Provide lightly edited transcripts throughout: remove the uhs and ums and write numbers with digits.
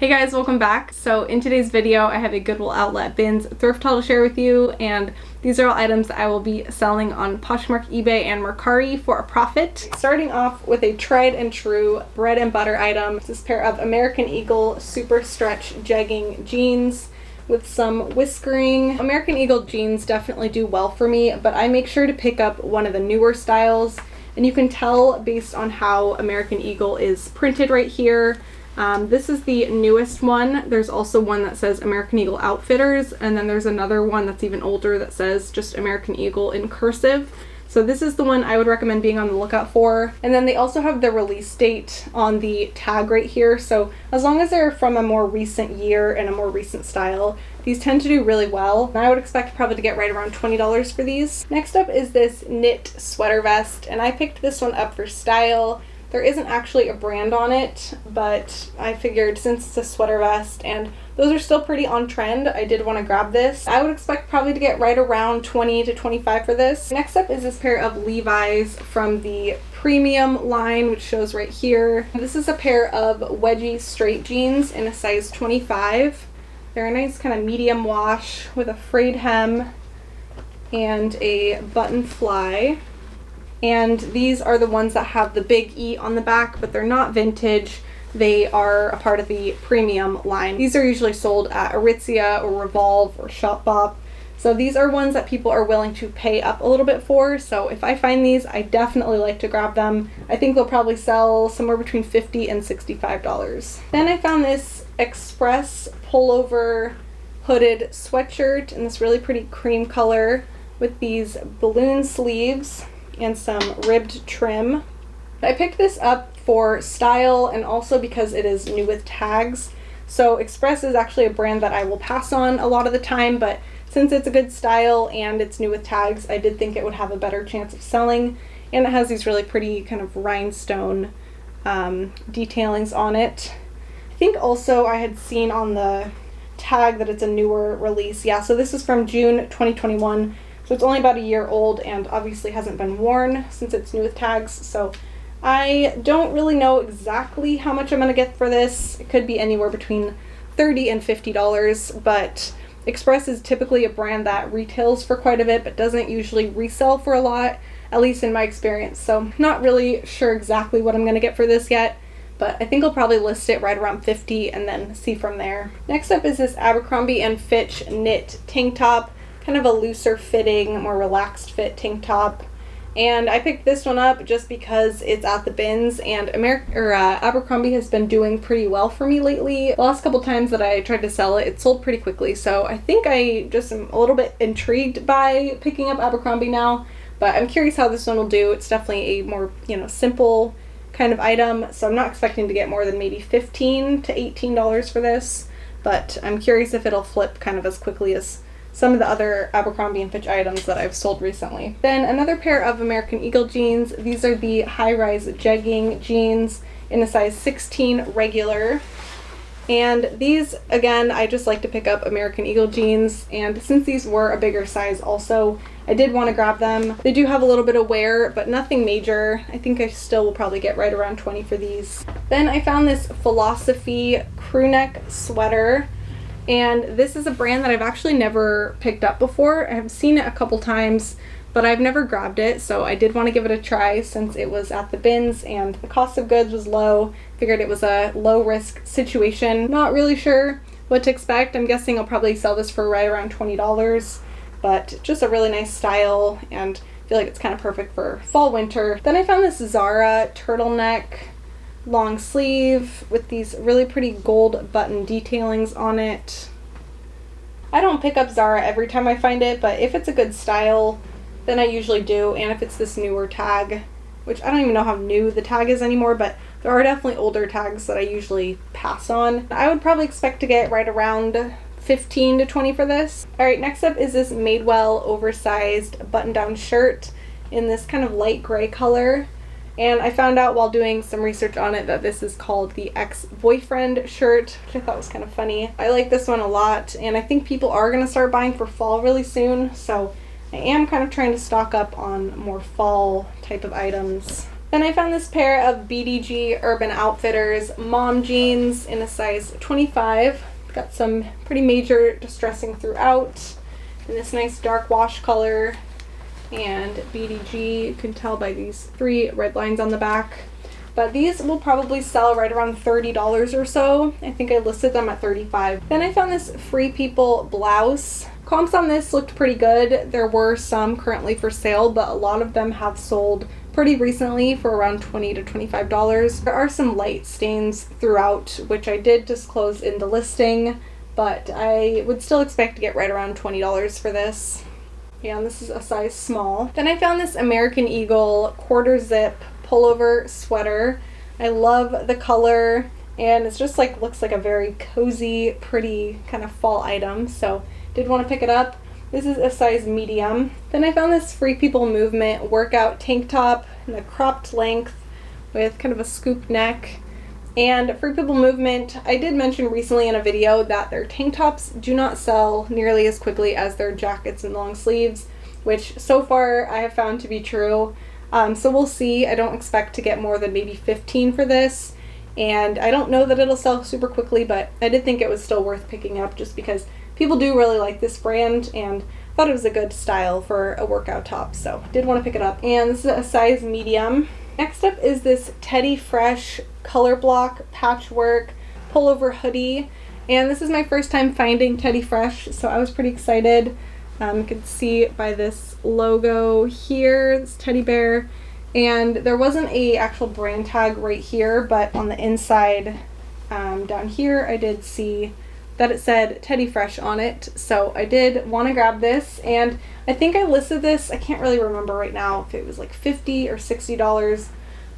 Hey guys, welcome back. So in today's video, I have a Goodwill Outlet Bins thrift haul to share with you, and these are all items that I will be selling on Poshmark, eBay, and Mercari for a profit. Starting off with a tried and true bread and butter item. It's this pair of American Eagle super stretch jegging jeans with some whiskering. American Eagle jeans definitely do well for me, but I make sure to pick up one of the newer styles, and you can tell based on how American Eagle is printed right here. This is the newest one. There's also one that says American Eagle Outfitters, and then there's another one that's even older that says just American Eagle in cursive. So this is the one I would recommend being on the lookout for. And then they also have the release date on the tag right here. So as long as they're from a more recent year and a more recent style, these tend to do really well. And I would expect probably to get right around $20 for these. Next up is this knit sweater vest, and I picked this one up for style. There isn't actually a brand on it, but I figured since it's a sweater vest and those are still pretty on trend, I did want to grab this. I would expect probably to get right around $20 to $25 for this. Next up is this pair of Levi's from the premium line, which shows right here. This is a pair of wedgie straight jeans in a size 25. They're a nice kind of medium wash with a frayed hem and a button fly. And these are the ones that have the big E on the back, but they're not vintage. They are a part of the premium line. These are usually sold at Aritzia or Revolve or Shopbop. So these are ones that people are willing to pay up a little bit for. So if I find these, I definitely like to grab them. I think they'll probably sell somewhere between $50 and $65. Then I found this Express pullover hooded sweatshirt in this really pretty cream color with these balloon sleeves and some ribbed trim. I picked this up for style and also because it is new with tags. So Express is actually a brand that I will pass on a lot of the time, but since it's a good style and it's new with tags, I did think it would have a better chance of selling. And it has these really pretty kind of rhinestone detailings on it. I think also I had seen on the tag that it's a newer release. Yeah, so this is from June 2021. So it's only about a year old and obviously hasn't been worn since it's new with tags. So I don't really know exactly how much I'm going to get for this. It could be anywhere between $30 and $50, but Express is typically a brand that retails for quite a bit but doesn't usually resell for a lot, at least in my experience. So not really sure exactly what I'm going to get for this yet, but I think I'll probably list it right around $50 and then see from there. Next up is this Abercrombie & Fitch knit tank top. Kind of a looser fitting, more relaxed fit tank top. And I picked this one up just because it's at the bins, and Abercrombie has been doing pretty well for me lately. The last couple times that I tried to sell it, it sold pretty quickly. So I think I just am a little bit intrigued by picking up Abercrombie now, but I'm curious how this one will do. It's definitely a more, simple kind of item. So I'm not expecting to get more than maybe $15 to $18 for this, but I'm curious if it'll flip kind of as quickly as some of the other Abercrombie & Fitch items that I've sold recently. Then another pair of American Eagle jeans. These are the high-rise jegging jeans in a size 16 regular. And these, again, I just like to pick up American Eagle jeans, and since these were a bigger size also, I did want to grab them. They do have a little bit of wear, but nothing major. I think I still will probably get right around $20 for these. Then I found this Philosophy crew neck sweater. And this is a brand that I've actually never picked up before. I've seen it a couple times, but I've never grabbed it, so I did want to give it a try since it was at the bins and the cost of goods was low. Figured it was a low-risk situation. Not really sure what to expect. I'm guessing I'll probably sell this for right around $20, but just a really nice style, and I feel like it's kind of perfect for fall-winter. Then I found this Zara turtleneck long sleeve with these really pretty gold button detailings on it. I don't pick up Zara every time I find it, but if it's a good style, then I usually do. And if it's this newer tag, which I don't even know how new the tag is anymore, but there are definitely older tags that I usually pass on. I would probably expect to get right around $15 to $20 for this. Alright, next up is this Madewell oversized button-down shirt in this kind of light gray color. And I found out while doing some research on it that this is called the ex-boyfriend shirt, which I thought was kind of funny. I like this one a lot, and I think people are going to start buying for fall really soon, so I am kind of trying to stock up on more fall type of items. Then I found this pair of BDG Urban Outfitters mom jeans in a size 25. Got some pretty major distressing throughout in this nice dark wash color. And BDG, you can tell by these 3 red lines on the back. But these will probably sell right around $30 or so. I think I listed them at $35. Then I found this Free People blouse. Comps on this looked pretty good. There were some currently for sale, but a lot of them have sold pretty recently for around $20 to $25. There are some light stains throughout, which I did disclose in the listing, but I would still expect to get right around $20 for this. Yeah, and this is a size small. Then I found this American Eagle quarter zip pullover sweater. I love the color, and it's just like looks like a very cozy, pretty kind of fall item, so did want to pick it up. This is a size medium. Then I found this Free People Movement workout tank top in a cropped length with kind of a scoop neck. And Free People Movement, I did mention recently in a video that their tank tops do not sell nearly as quickly as their jackets and long sleeves, which so far I have found to be true. So we'll see. I don't expect to get more than maybe 15 for this, and I don't know that it'll sell super quickly, but I did think it was still worth picking up just because people do really like this brand and thought it was a good style for a workout top, so did want to pick it up. And this is a size medium. Next up is this Teddy Fresh color block patchwork pullover hoodie, and this is my first time finding Teddy Fresh, so I was pretty excited. You can see by this logo here, this teddy bear, and there wasn't a actual brand tag right here, but on the inside down here I did see that it said Teddy Fresh on it, so I did want to grab this, and I think I listed this, I can't really remember right now if it was like $50 or $60,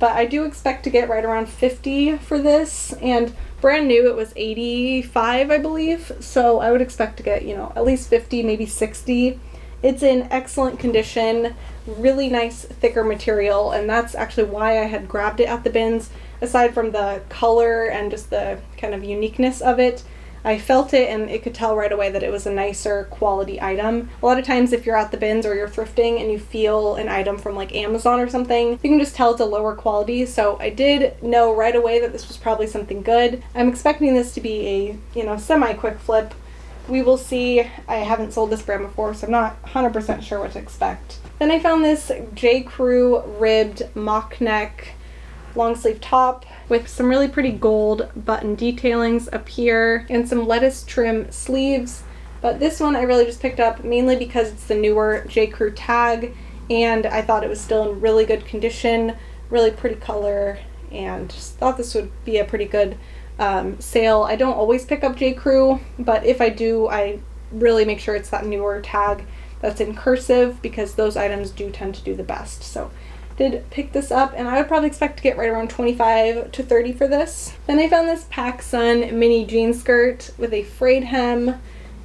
but I do expect to get right around $50 for this, and brand new it was $85 I believe, so I would expect to get, you know, at least $50, maybe $60. It's in excellent condition, really nice thicker material, and that's actually why I had grabbed it at the bins. Aside from the color and just the kind of uniqueness of it, I felt it and it could tell right away that it was a nicer quality item. A lot of times if you're at the bins or you're thrifting and you feel an item from like Amazon or something, you can just tell it's a lower quality, so I did know right away that this was probably something good. I'm expecting this to be a, you know, semi-quick flip. We will see. I haven't sold this brand before, so I'm not 100% sure what to expect. Then I found this J. Crew ribbed mock neck long sleeve top with some really pretty gold button detailings up here and some lettuce trim sleeves. But this one I really just picked up mainly because it's the newer J. Crew tag, and I thought it was still in really good condition, really pretty color, and just thought this would be a pretty good sale. I don't always pick up J. Crew, but if I do, I really make sure it's that newer tag that's in cursive because those items do tend to do the best. So did pick this up, and I would probably expect to get right around $25 to $30 for this. Then I found this PacSun mini jean skirt with a frayed hem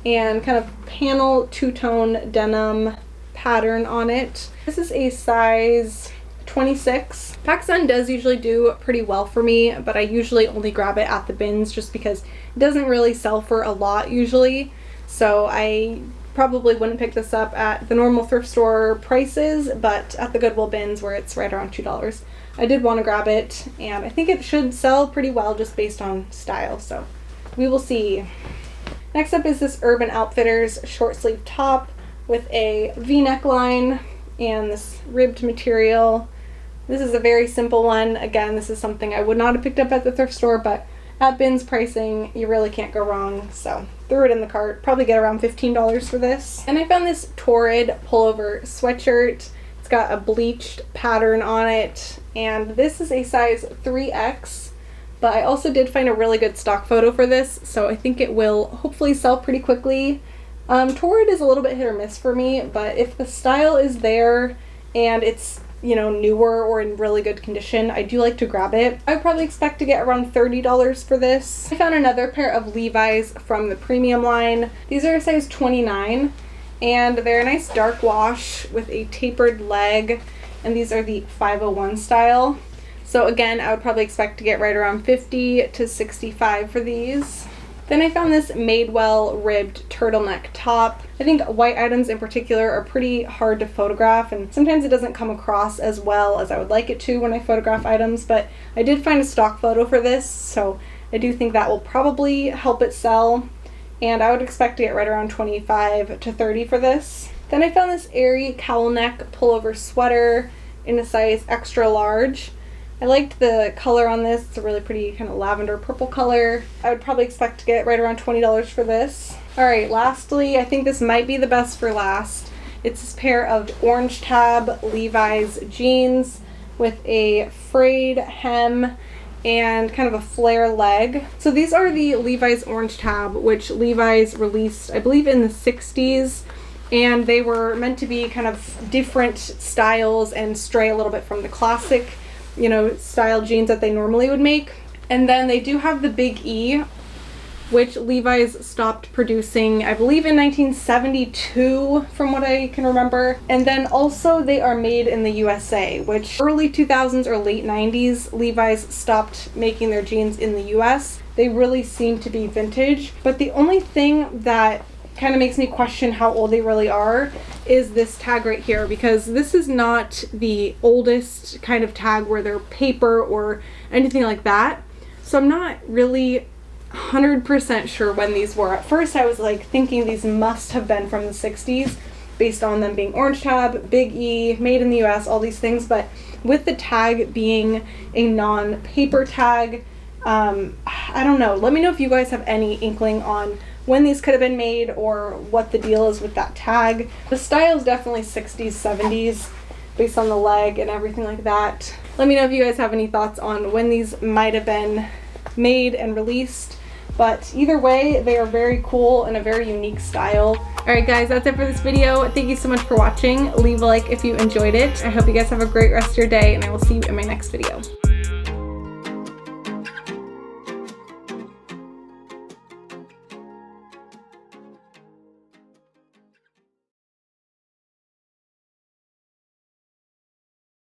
and kind of panel two-tone denim pattern on it. This is a size 26. PacSun does usually do pretty well for me, but I usually only grab it at the bins just because it doesn't really sell for a lot usually. So I probably wouldn't pick this up at the normal thrift store prices, but at the Goodwill bins where it's right around $2. I did want to grab it, and I think it should sell pretty well just based on style, so we will see. Next up is this Urban Outfitters short sleeve top with a V neckline and this ribbed material. This is a very simple one. Again, this is something I would not have picked up at the thrift store, but at bins pricing, you really can't go wrong, so threw it in the cart. Probably get around $15 for this. And I found this Torrid pullover sweatshirt. It's got a bleached pattern on it, and this is a size 3X, but I also did find a really good stock photo for this, so I think it will hopefully sell pretty quickly. Torrid is a little bit hit or miss for me, but if the style is there and it's, you know, newer or in really good condition, I do like to grab it. I would probably expect to get around $30 for this. I found another pair of Levi's from the premium line. These are a size 29, and they're a nice dark wash with a tapered leg, and these are the 501 style. So again, I would probably expect to get right around $50 to $65 for these. Then I found this Madewell ribbed turtleneck top. I think white items in particular are pretty hard to photograph, and sometimes it doesn't come across as well as I would like it to when I photograph items, but I did find a stock photo for this, so I do think that will probably help it sell, and I would expect to get right around 25 to 30 for this. Then I found this airy cowl neck pullover sweater in a size extra large. I liked the color on this. It's a really pretty kind of lavender purple color. I would probably expect to get right around $20 for this. Alright, lastly, I think this might be the best for last. It's this pair of orange tab Levi's jeans with a frayed hem and kind of a flare leg. So these are the Levi's orange tab, which Levi's released, I believe, in the 60s. And they were meant to be kind of different styles and stray a little bit from the classic, you know, style jeans that they normally would make. And then they do have the Big E, which Levi's stopped producing, I believe, in 1972, from what I can remember. And then also they are made in the USA, which early 2000s or late 90s, Levi's stopped making their jeans in the US. They really seem to be vintage. But the only thing that kind of makes me question how old they really are is this tag right here, because this is not the oldest kind of tag where they're paper or anything like that. So I'm not really 100% sure when these were. At first I was like thinking these must have been from the 60s based on them being orange tab, Big E, made in the US, all these things, but with the tag being a non-paper tag, I don't know. Let me know if you guys have any inkling on when these could have been made or what the deal is with that tag. The style is definitely 60s, 70s based on the leg and everything like that. Let me know if you guys have any thoughts on when these might have been made and released. But either way, they are very cool and a very unique style. Alright guys, that's it for this video. Thank you so much for watching. Leave a like if you enjoyed it. I hope you guys have a great rest of your day, and I will see you in my next video.